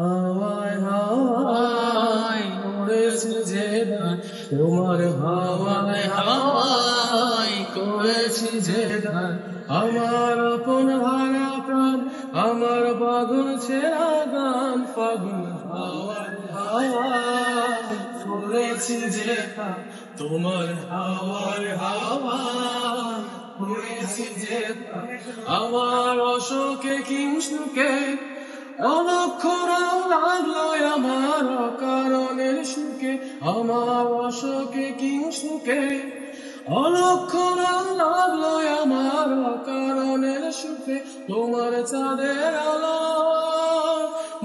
হাওয়ায় হাওয়ায় উড়েছে যে গান, তোমার হাওয়ায় হাওয়ায় করেছি যে গান। আমার আপন হারা প্রাণ, আমার পাগল ছেঁড়া গান, ফাগুন হাওয়ায় হাওয়ায় করেছি যে গান, তোমার হাওয়ায় হাওয়ায় করেছি যে গান। আমার অশোকে কিংসুকে অলক্ষণাও লাগলো আমার অকারণের সুখে, আমার অশোকে কিংসুকে অলক্ষণাও লাগলো আমার অকারণের সুখে। তোমার চাঁদের আলো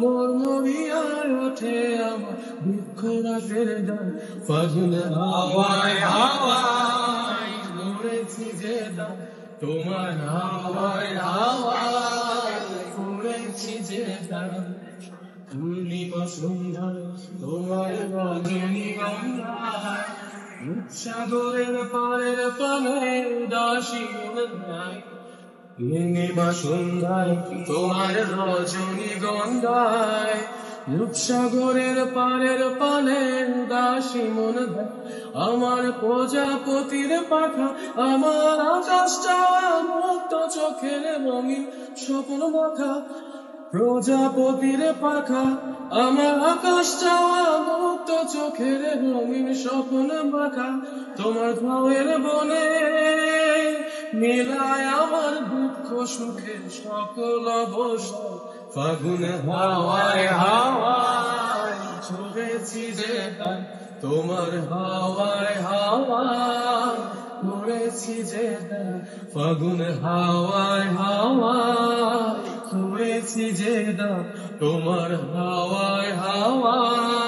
মরমরিয়ায় ওঠে আমার দুঃখ রাতের গান, ফাগুন হাওয়ায় হাওয়ায় মরেছি যে গান, তোমার হাওয়ায় হাওয়ায় করেছি যে গান। পূর্ণিমা সন্ধ্যায় তোমার রজনীগন্ধায়, রূপসাগরের পাড়ের পানে উদাসী মনে নাই। পূর্ণিমা সন্ধ্যায় তোমার রজনীগন্ধায়, রূপসাগরের পাড়ের পানে উদাসী মন দেয়। আমার প্রজাপতির পাখা, আমার আকাশটা মুক্ত চোখের রঙিন স্বপ্ন মাখা। প্রজাপতির পাখা, আমার আকাশটা মুক্ত চোখের রঙিন স্বপ্ন মাখা। তোমার ধাওয়ের বনে মিলায় আমার দুঃখ সুখের সকল অবসর, ফাগুন হাওয়ায় হাওয়ায় ছড়েছি যে গান, তোমার হাওয়ায় হাওয়ায় করেছি যে গান, ফাগুন হাওয়ায় হাওয়ায় করেছি যে গান, তোমার হাওয়ায় হাওয়ায়।